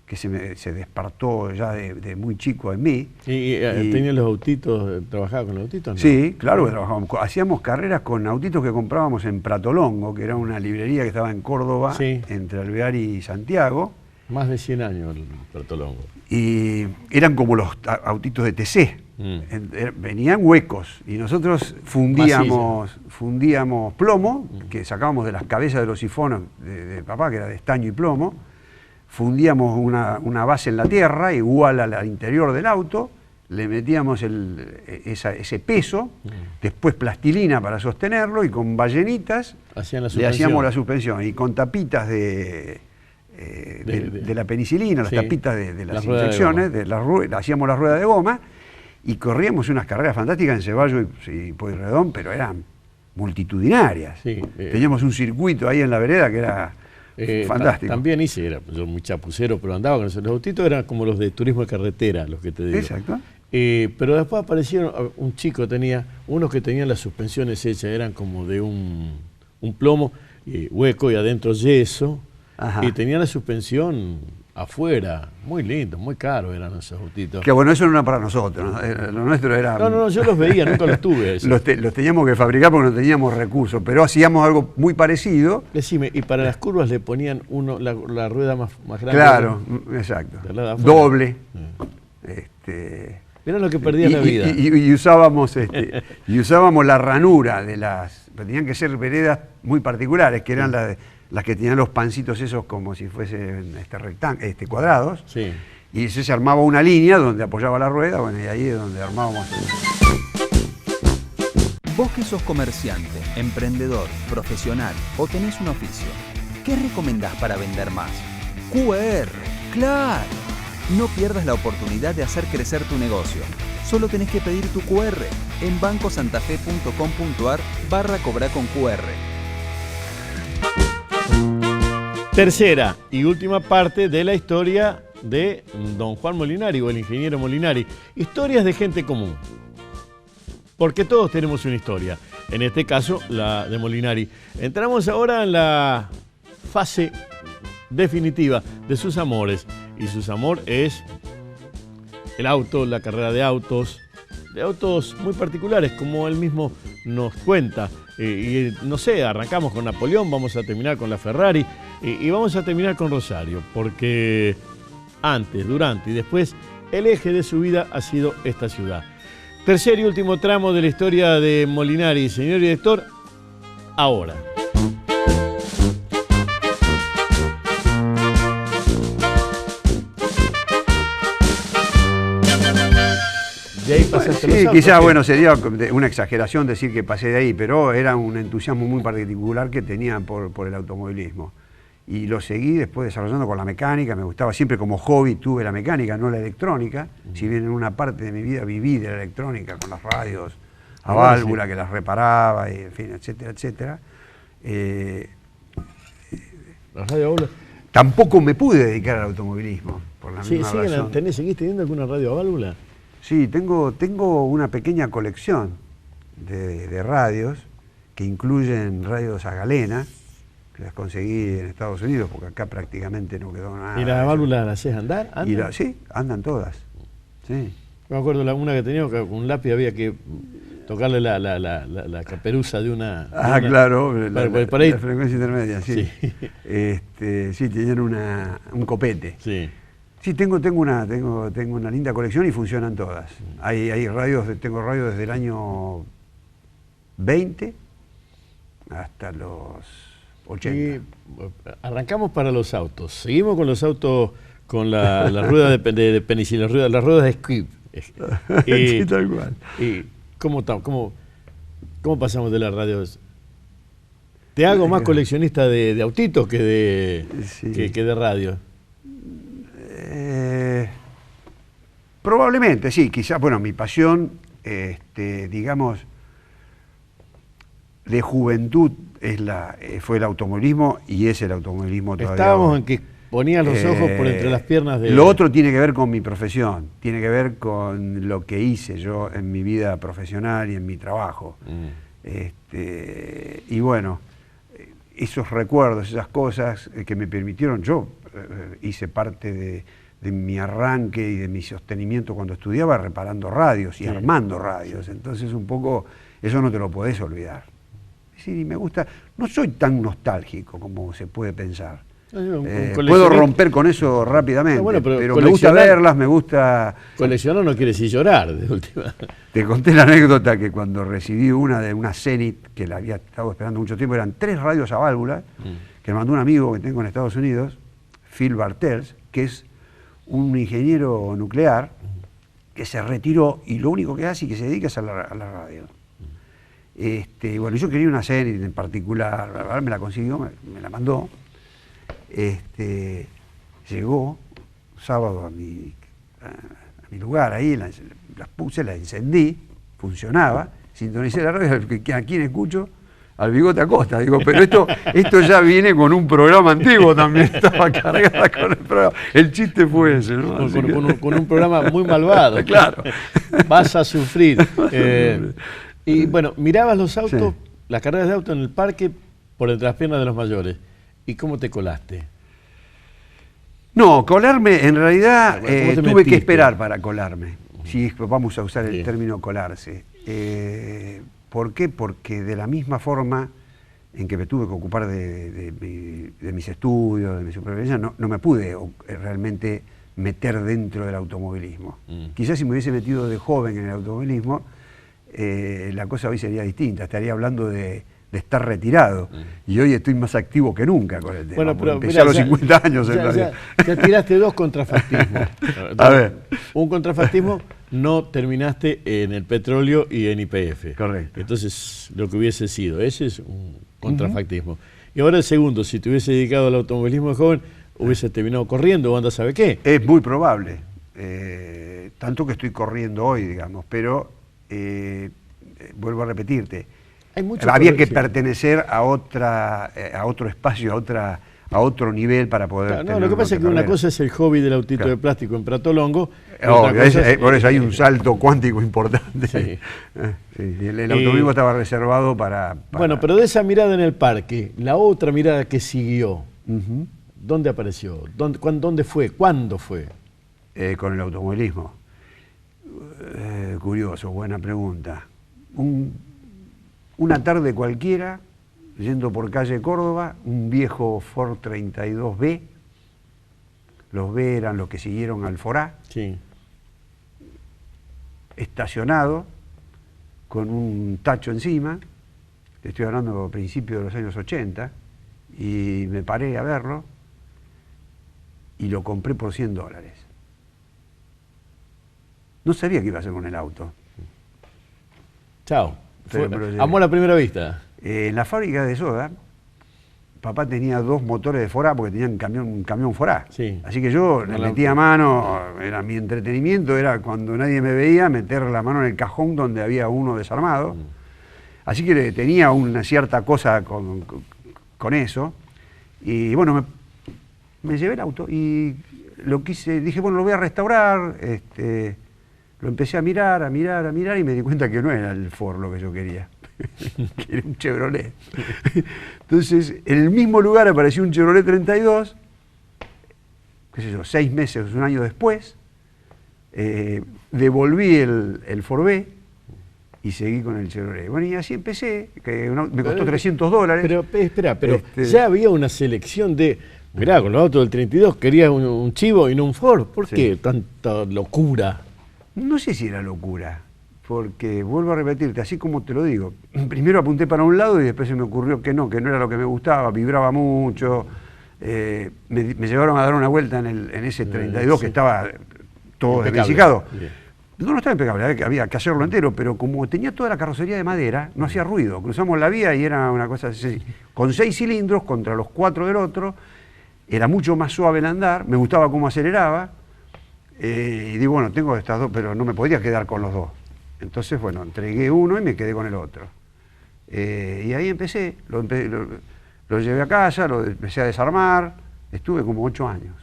que se despertó ya de muy chico en mí. ¿Y tenía los autitos, trabajaba con los autitos? ¿No? Sí, claro que trabajábamos. Hacíamos carreras con autitos que comprábamos en Pratolongo, que era una librería que estaba en Córdoba, entre Alvear y Santiago, Más de 100 años el Bertolongo. Y eran como los autitos de TC. Venían huecos y nosotros fundíamos plomo, que sacábamos de las cabezas de los sifones de papá, que era de estaño y plomo, fundíamos una base en la tierra igual al interior del auto, le metíamos ese peso, después plastilina para sostenerlo y con ballenitas le hacíamos la suspensión y con tapitas de la penicilina, las tapitas de las infecciones, hacíamos la rueda de goma y corríamos unas carreras fantásticas en Ceballos y Pueyrredón, pero eran multitudinarias. Sí, teníamos un circuito ahí en la vereda que era fantástico. También era yo muy chapucero, pero andaba con esos. Los autitos eran como los de turismo de carretera, los que te digo. Exacto. Pero después aparecieron, un chico tenía, unos que tenían las suspensiones hechas, eran como de un plomo hueco y adentro yeso. Ajá. Y tenía la suspensión afuera, muy lindo, muy caro eran esos autitos. Que bueno, eso no era para nosotros, ¿no? Lo nuestro era... No, yo los veía, nunca los tuve. Los teníamos que fabricar porque no teníamos recursos, pero hacíamos algo muy parecido. Decime, y para las curvas le ponían la rueda más grande. Claro, exacto. Doble. Mirá lo que perdía la vida. Y usábamos la ranura de las... Tenían que ser veredas muy particulares, que eran las que tenían los pancitos esos como si fuesen cuadrados. Sí. Y se armaba una línea donde apoyaba la rueda, bueno, y ahí es donde armábamos. Vos que sos comerciante, emprendedor, profesional o tenés un oficio, ¿qué recomendás para vender más? QR, claro. No pierdas la oportunidad de hacer crecer tu negocio. Solo tenés que pedir tu QR en bancosantafe.com.ar/cobrar con QR. Tercera y última parte de la historia de don Juan Molinari o el ingeniero Molinari. Historias de gente común. Porque todos tenemos una historia. En este caso, la de Molinari. Entramos ahora en la fase definitiva de sus amores. Y sus amores es el auto, la carrera de autos muy particulares, como él mismo nos cuenta. Y no sé, arrancamos con Napoleón, vamos a terminar con la Ferrari y vamos a terminar con Rosario, porque antes, durante y después el eje de su vida ha sido esta ciudad. Tercer y último tramo de la historia de Molinari, señor director, ahora. De ahí pasaste los autos, quizás, bueno, sería una exageración decir que pasé de ahí, pero era un entusiasmo muy particular que tenía por el automovilismo. Y lo seguí después desarrollando con la mecánica, me gustaba, siempre como hobby tuve la mecánica, no la electrónica, si bien en una parte de mi vida viví de la electrónica, con las radios a válvula, que las reparaba, y, en fin, etcétera, etcétera. ¿La radio a válvula? Tampoco me pude dedicar al automovilismo, por la misma razón. ¿Seguís teniendo alguna radio a válvula? Sí, tengo una pequeña colección de radios que incluyen radios a galena, que las conseguí en Estados Unidos, porque acá prácticamente no quedó nada. ¿Y las válvulas las haces andar? Sí, andan todas. Sí. Me acuerdo una que teníamos, que con un lápiz había que tocarle la caperuza de una... Claro, la frecuencia intermedia, sí. Sí, tenían un copete. Sí. Sí, tengo una linda colección y funcionan todas. Hay radios, tengo radios desde el año 20 hasta los 80. Y arrancamos para los autos. Seguimos con los autos con la rueda de penicilina, las ruedas de Squibb. Sí, tal cual. ¿Y cómo pasamos de las radios? Te hago más coleccionista de autitos que de radio. Probablemente, sí, quizás, bueno, mi pasión, digamos, de juventud fue el automovilismo y es el automovilismo todavía. Estábamos en que ponías los ojos por entre las piernas de... Lo otro tiene que ver con mi profesión, tiene que ver con lo que hice yo en mi vida profesional y en mi trabajo. Y bueno, esos recuerdos, esas cosas que me permitieron, yo hice parte de mi arranque y de mi sostenimiento cuando estudiaba reparando radios y armando radios. Entonces un poco eso no te lo podés olvidar. Sí, me gusta, no soy tan nostálgico como se puede pensar. Puedo romper con eso rápidamente, bueno, pero me gusta verlas, me gusta... Coleccionar no quiere decir llorar, de última. Te conté la anécdota que cuando recibí una de una Zenith, que la había estado esperando mucho tiempo, eran 3 radios a válvula, que me mandó un amigo que tengo en Estados Unidos, Phil Bartels, que es un ingeniero nuclear, que se retiró y lo único que hace y que se dedica es a la radio. Bueno, yo quería una Zenith en particular, me la consiguió, me la mandó. Llegó sábado a mi lugar, ahí las puse, la encendí, funcionaba, sintonicé la radio, ¿a quién escucho? Al Bigote Acosta. Digo, pero esto ya viene con un programa antiguo también, estaba cargada con el programa. El chiste fue ese, ¿no? Con un programa muy malvado. Claro. Vas a sufrir. Y bueno, mirabas los autos, las carreras de auto en el parque por entre las piernas de los mayores. ¿Y cómo te colaste? No, colarme, en realidad tuve que esperar para colarme. Si vamos a usar el término colarse. ¿Por qué? Porque de la misma forma en que me tuve que ocupar de mis estudios, de mi supervivencia, no me pude realmente meter dentro del automovilismo. Quizás si me hubiese metido de joven en el automovilismo, la cosa hoy sería distinta. Estaría hablando de estar retirado. Y hoy estoy más activo que nunca con el tema. Bueno, pero empecé a los 50 años en realidad. Ya tiraste 2 contrafactismos. A ver. Un contrafactismo, no terminaste en el petróleo y en YPF. Correcto. Entonces, lo que hubiese sido, ese es un contrafactismo. Y ahora el segundo, si te hubiese dedicado al automovilismo de joven, hubiese terminado corriendo o anda sabe qué. Es muy probable. Tanto que estoy corriendo hoy, digamos, pero vuelvo a repetirte, había que pertenecer a otro espacio, a otro nivel para poder... No, lo que pasa es que una cosa es el hobby del autito de plástico en Pratolongo. Por eso hay un salto cuántico importante. Sí. El automovilismo estaba reservado para... Bueno, pero de esa mirada en el parque, la otra mirada que siguió, ¿dónde apareció? ¿Dónde fue? ¿Cuándo fue? Con el automovilismo. Curioso, buena pregunta. Una tarde cualquiera, yendo por calle Córdoba, un viejo Ford 32B, los B eran los que siguieron al Forá, estacionado, con un tacho encima, estoy hablando a principios de los años 80, y me paré a verlo, y lo compré por $100. No sabía qué iba a hacer con el auto. Chao. Amor a primera vista. En la fábrica de soda, papá tenía 2 motores de Forá porque tenía un camión Forá. Así que yo le metía mano, era mi entretenimiento, era cuando nadie me veía meter la mano en el cajón donde había uno desarmado. Así que tenía una cierta cosa con eso. Y bueno, me llevé el auto y dije, bueno, lo voy a restaurar. Lo empecé a mirar y me di cuenta que no era el Ford lo que yo quería, que era un Chevrolet. Entonces, en el mismo lugar apareció un Chevrolet 32, qué sé yo, 6 meses, un año después, devolví el Ford B y seguí con el Chevrolet. Bueno, y así empecé, que me costó $300. Pero espera, ya había una selección de... Mirá, con los autos del 32 querías un Chivo y no un Ford. ¿Por qué tanta locura? No sé si era locura, porque vuelvo a repetirte, así como te lo digo, primero apunté para un lado y después se me ocurrió que no era lo que me gustaba, vibraba mucho, me llevaron a dar una vuelta en ese 32 que estaba todo desvencijado. No estaba impecable, había que hacerlo entero, pero como tenía toda la carrocería de madera, no hacía ruido, cruzamos la vía y era una cosa así, con 6 cilindros contra los 4 del otro, era mucho más suave el andar, me gustaba cómo aceleraba. Y digo, bueno, tengo estas 2, pero no me podía quedar con los 2. Entonces, bueno, entregué uno y me quedé con el otro. Y ahí empecé, lo llevé a casa, lo empecé a desarmar, estuve como 8 años,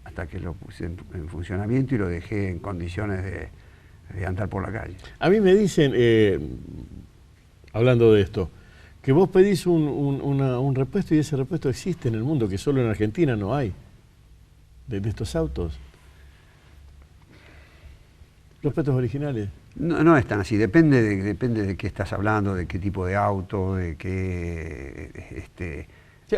hasta que lo puse en funcionamiento y lo dejé en condiciones de andar por la calle. A mí me dicen, hablando de esto, que vos pedís un repuesto y ese repuesto existe en el mundo, que solo en Argentina no hay, de estos autos. ¿Los repuestos originales? No es tan así, depende de qué estás hablando, de qué tipo de auto, de qué... Sí,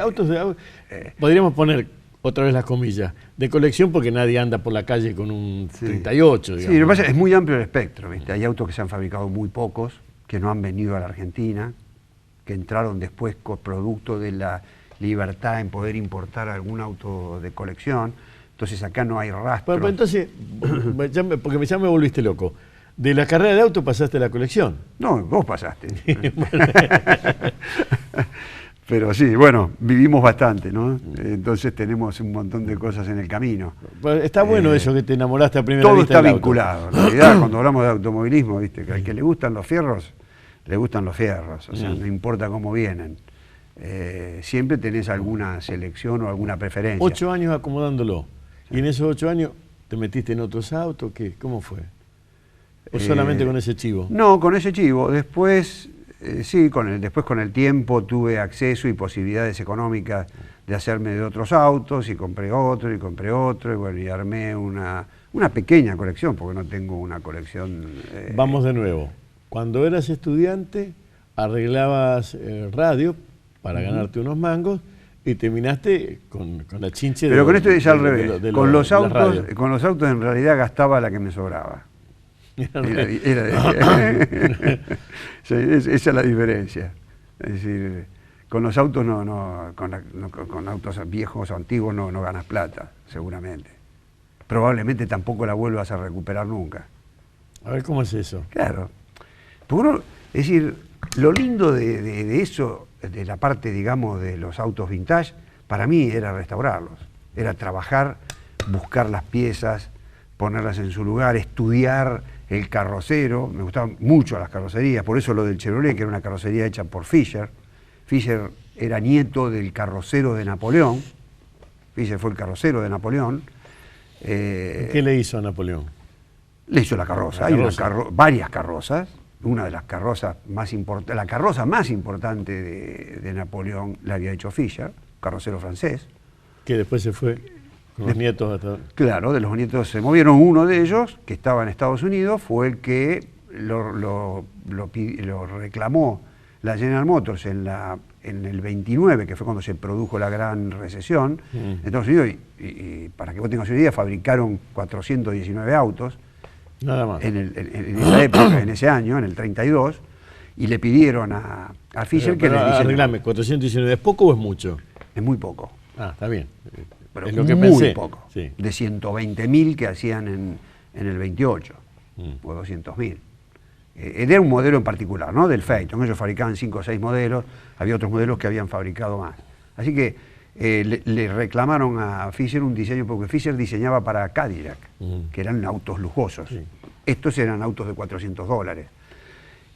podríamos poner otra vez las comillas, de colección porque nadie anda por la calle con un 38, digamos. Sí, lo que pasa es que es muy amplio el espectro, ¿viste? Hay autos que se han fabricado muy pocos, que no han venido a la Argentina, que entraron después con producto de la libertad en poder importar algún auto de colección. Entonces acá no hay rastro. Pero entonces, porque ya me volviste loco. De la carrera de auto pasaste a la colección. No, vos pasaste. Pero sí, bueno, vivimos bastante, ¿no? Entonces tenemos un montón de cosas en el camino. Pues está bueno eso que te enamoraste a primera todo vista está del vinculado. En realidad, cuando hablamos de automovilismo, ¿viste? Que al que le gustan los fierros, le gustan los fierros. O sea, no importa cómo vienen. Siempre tenés alguna selección o alguna preferencia. 8 años acomodándolo. ¿Y en esos 8 años te metiste en otros autos? ¿Qué? ¿Cómo fue? ¿O solamente con ese chivo? No, con ese chivo. Después, sí, después con el tiempo tuve acceso y posibilidades económicas de hacerme de otros autos, y compré otro, y bueno, y armé una pequeña colección, porque no tengo una colección... Vamos de nuevo. Cuando eras estudiante, arreglabas radio para ganarte unos mangos, y terminaste con la chinche. Pero con esto es al revés. Con los autos en realidad gastaba la que me sobraba. Sí, esa es la diferencia. Es decir, con los autos con autos viejos o antiguos no ganas plata, seguramente. Probablemente tampoco la vuelvas a recuperar nunca. A ver, ¿cómo es eso? Claro. Es decir, lo lindo de eso, de la parte, digamos, de los autos vintage, para mí era restaurarlos. Era trabajar, buscar las piezas, ponerlas en su lugar, estudiar el carrocero. Me gustaban mucho las carrocerías, por eso lo del Chevrolet, que era una carrocería hecha por Fischer. Fischer era nieto del carrocero de Napoleón. Fischer fue el carrocero de Napoleón. ¿Qué le hizo a Napoleón? Le hizo la carroza. Hay varias carrozas. Una de las carrozas más importantes, la carroza más importante de Napoleón la había hecho Fischer, carrocero francés. Que después se fue con los nietos hasta... Claro, de los nietos se movieron. Uno de ellos, que estaba en Estados Unidos, fue el que lo reclamó la General Motors en el 29, que fue cuando se produjo la gran recesión en Estados Unidos, y para que vos tengas una idea, fabricaron 419 autos. Nada más. En esa época, en ese año, en el 32, y le pidieron a Fischer que les diseñara. Arreglame, 419, ¿es poco o es mucho? Es muy poco. Ah, está bien. Pero es lo que muy pensé. Poco. Sí. De 120.000 que hacían en el 28, o 200.000. Era un modelo en particular, ¿no? Del Phaeton. Ellos fabricaban 5 o 6 modelos, había otros modelos que habían fabricado más. Así que le reclamaron a Fischer un diseño, porque Fischer diseñaba para Cadillac, que eran autos lujosos. Sí. Estos eran autos de $400.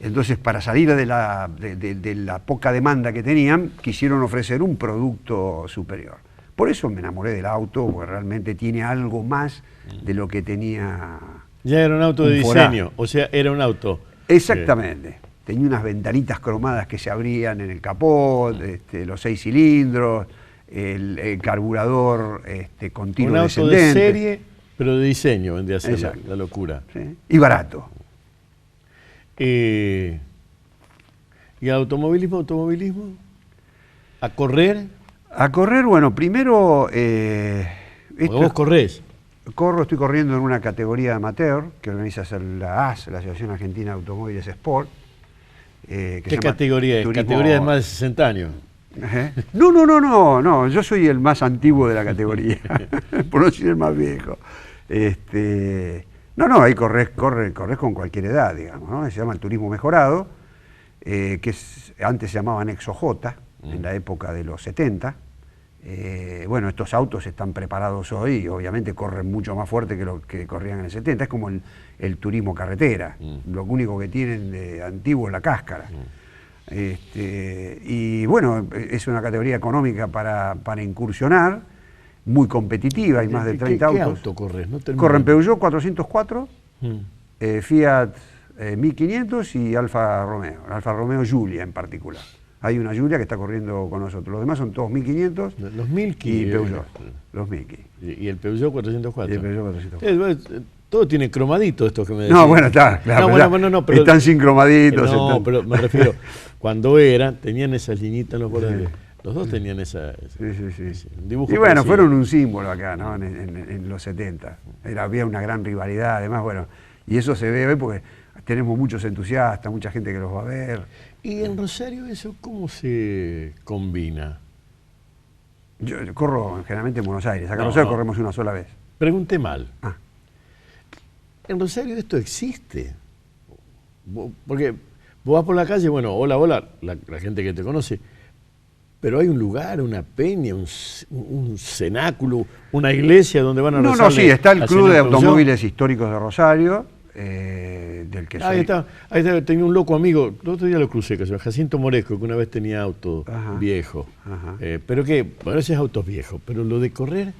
Entonces, para salir de la poca demanda que tenían, quisieron ofrecer un producto superior. Por eso me enamoré del auto, porque realmente tiene algo más de lo que tenía. Ya era un auto de diseño, o sea, era un auto. Exactamente. Tenía unas ventanitas cromadas que se abrían en el capot, los 6 cilindros, el carburador continuo un auto descendente. De serie, pero de diseño, vendría a ser la locura. Sí. Y barato. ¿Y automovilismo? ¿A correr? A correr, bueno, primero... ¿Vos corrés? Estoy corriendo en una categoría amateur que organiza la AS, la Asociación Argentina de Automóviles Sport. ¿Qué categoría es? ¿Categoría de más de 60 años? No, yo soy el más antiguo de la categoría, por no decir el más viejo. Ahí corres con cualquier edad, digamos, ¿no? Se llama el turismo mejorado, antes se llamaba Nexo J, en la época de los 70. Estos autos están preparados hoy y obviamente corren mucho más fuerte que lo que corrían en el 70. Es como el turismo carretera. Lo único que tienen de antiguo es la cáscara. Es una categoría económica para incursionar, muy competitiva, hay más de 30 autos. ¿Qué auto corres? Corren Peugeot 404, Fiat 1500 y Alfa Romeo Giulia en particular. Hay una Giulia que está corriendo con nosotros. Los demás son todos 1500. Los Milky. Y Peugeot. Los Milky. ¿Y el Peugeot 404? Y el Peugeot 404. Todo tiene cromadito esto que me decís. No, bueno, está. Claro, pero están sin cromaditos. Pero me refiero, cuando tenían esas liñitas en los bordes. Los dos tenían ese dibujo. Y bueno, parecido. fueron un símbolo acá, ¿no? En los 70. Había una gran rivalidad, además, bueno, y eso se ve hoy porque tenemos muchos entusiastas, mucha gente que los va a ver. ¿Y en Rosario eso cómo se combina? Yo corro generalmente en Buenos Aires, acá en No, Rosario no. corremos una sola vez. Pregunté mal. Ah. ¿En Rosario esto existe? Porque vos vas por la calle, bueno, hola, la gente que te conoce, pero hay un lugar, una peña, un cenáculo, una iglesia donde van a rezarle. No, sí, está el a Club de Señor Producción. Automóviles Históricos de Rosario, del que Ahí soy. está, tenía un loco amigo, el otro día lo crucé, que se llama Jacinto Moresco, que una vez tenía auto Ajá. viejo. Ajá. Pero que, bueno, ese es autos viejos, pero lo de correr.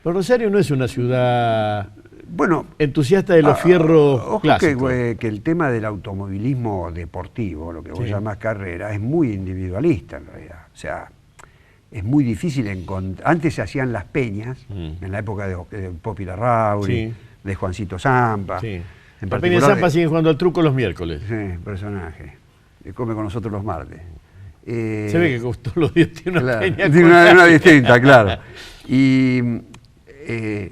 Pero Rosario no es una ciudad Bueno, entusiasta de los fierros ojo clásicos. que el tema del automovilismo deportivo, lo que vos Sí. llamás carrera, es muy individualista en realidad. O sea, es muy difícil encontrar. Antes se hacían las peñas, en la época de Popi Larrauri, Sí. de Juancito Zampa. Sí. En La Peña de particular Zampa siguen jugando al truco los miércoles. Sí, personaje. Que come con nosotros los martes. Se ve que todos los días tiene una Claro, peña. tiene una distinta, claro. Y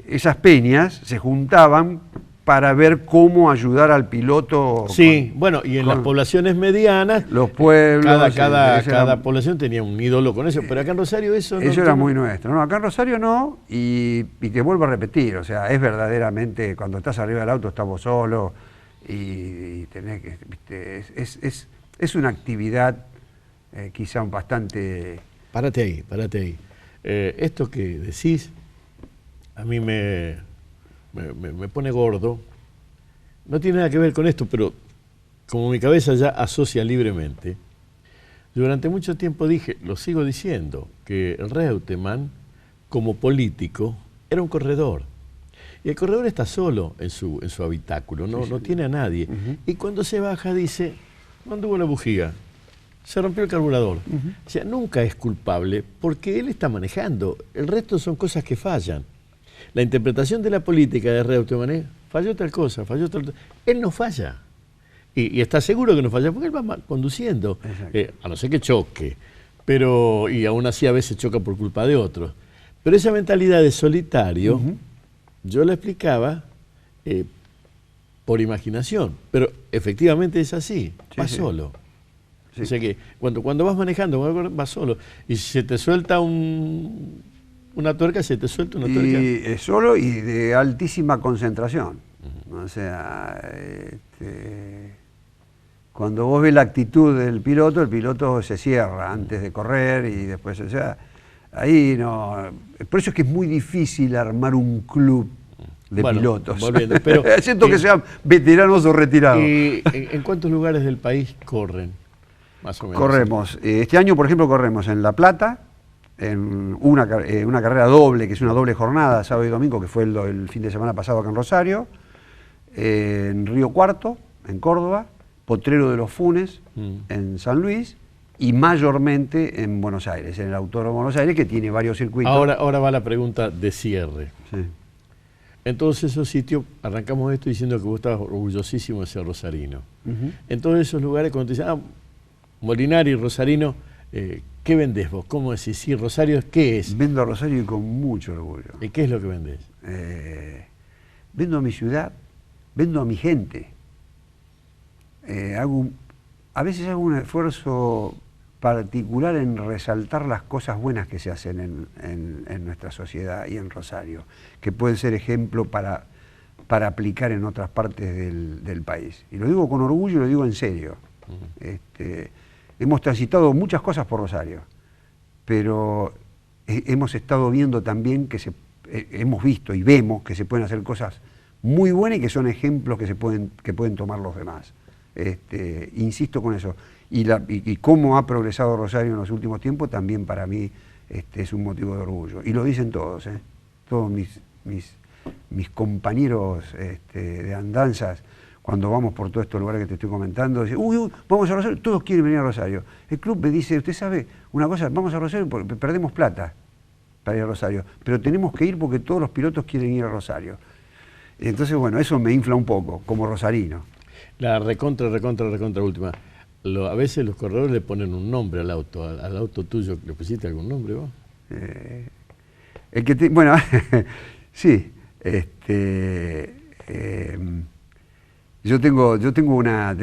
esas peñas se juntaban para ver cómo ayudar al piloto. Sí, bueno, y en las con poblaciones medianas, los pueblos. cada población tenía un ídolo con eso, pero acá en Rosario eso no. Eso era muy nuestro. No, acá en Rosario no, y te vuelvo a repetir, o sea, es verdaderamente, cuando estás arriba del auto estás vos solo, y tenés que, viste, es una actividad quizá bastante... Párate ahí. Esto que decís, a mí me pone gordo. No tiene nada que ver con esto, pero como mi cabeza ya asocia libremente, durante mucho tiempo dije, lo sigo diciendo, que Reutemann, como político, era un corredor. Y el corredor está solo en su habitáculo, no tiene a nadie. Y cuando se baja dice, no anduvo la bujía, se rompió el carburador. O sea, nunca es culpable porque él está manejando. El resto son cosas que fallan. La interpretación de la política de Reutemann es, falló tal cosa, falló tal cosa. Él no falla. Y está seguro que no falla porque él va conduciendo, a no ser que choque. Y aún así a veces choca por culpa de otros. Pero esa mentalidad de solitario, yo la explicaba por imaginación. Pero efectivamente es así, va solo. Sí. O sea que cuando vas manejando, vas solo. Y si se te suelta una tuerca, se te suelta una tuerca. Y solo y de altísima concentración. O sea, cuando vos ves la actitud del piloto, el piloto se cierra antes de correr y después, o sea, ahí no... Por eso es que es muy difícil armar un club de pilotos. Volviendo, pero, siento que sean veteranos o retirados. ¿Y en cuántos lugares del país corren? Más o menos. Corremos. Este año, por ejemplo, corremos en La Plata, en una carrera doble, que es una doble jornada, sábado y domingo, que fue el fin de semana pasado acá en Rosario, en Río Cuarto, en Córdoba, Potrero de los Funes, en San Luis, y mayormente en Buenos Aires, en el Autódromo de Buenos Aires, que tiene varios circuitos. Ahora va la pregunta de cierre. Sí. En todos esos sitios, arrancamos esto diciendo que vos estabas orgullosísimo de ser rosarino. En todos esos lugares, cuando te dicen, Molinari, rosarino, ¿qué vendés vos? ¿Cómo decís? Sí, Rosario, ¿qué es? Vendo a Rosario y con mucho orgullo. ¿Y qué es lo que vendés? Vendo a mi ciudad, vendo a mi gente. A veces hago un esfuerzo particular en resaltar las cosas buenas que se hacen en nuestra sociedad y en Rosario, que pueden ser ejemplo para aplicar en otras partes del país. Y lo digo con orgullo y lo digo en serio. Hemos transitado muchas cosas por Rosario, pero hemos estado viendo también hemos visto y vemos que se pueden hacer cosas muy buenas y que son ejemplos que pueden tomar los demás. Insisto con eso. Y cómo ha progresado Rosario en los últimos tiempos también para mí es un motivo de orgullo. Y lo dicen todos, todos mis compañeros de andanzas, cuando vamos por todos estos lugares que te estoy comentando, dicen, uy, vamos a Rosario, todos quieren venir a Rosario. El club me dice, usted sabe una cosa, vamos a Rosario porque perdemos plata para ir a Rosario, pero tenemos que ir porque todos los pilotos quieren ir a Rosario. Entonces, bueno, eso me infla un poco, como rosarino. La recontra última. A veces los corredores le ponen un nombre al auto. ¿Al auto tuyo le pusiste algún nombre vos? Bueno, sí. Yo tengo una,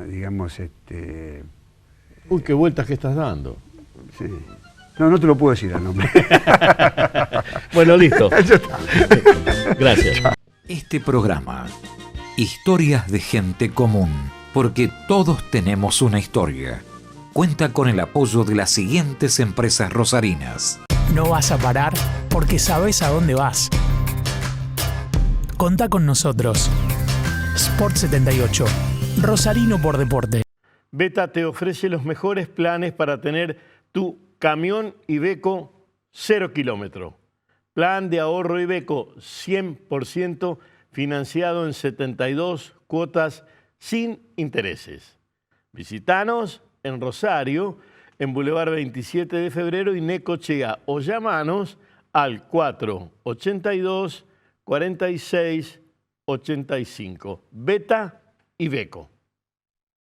digamos, Uy, qué vueltas que estás dando. sí. No te lo puedo decir el nombre. Bueno, listo. Gracias. Este programa, Historias de Gente Común, porque todos tenemos una historia, cuenta con el apoyo de las siguientes empresas rosarinas. No vas a parar porque sabes a dónde vas. Contá con nosotros. Sport 78. Rosarino por deporte. Beta te ofrece los mejores planes para tener tu camión Iveco 0 kilómetro. Plan de ahorro Iveco 100% financiado en 72 cuotas sin intereses. Visítanos en Rosario, en Boulevard 27 de Febrero y Necochea, o llamanos al 482 46 85. Beta Iveco.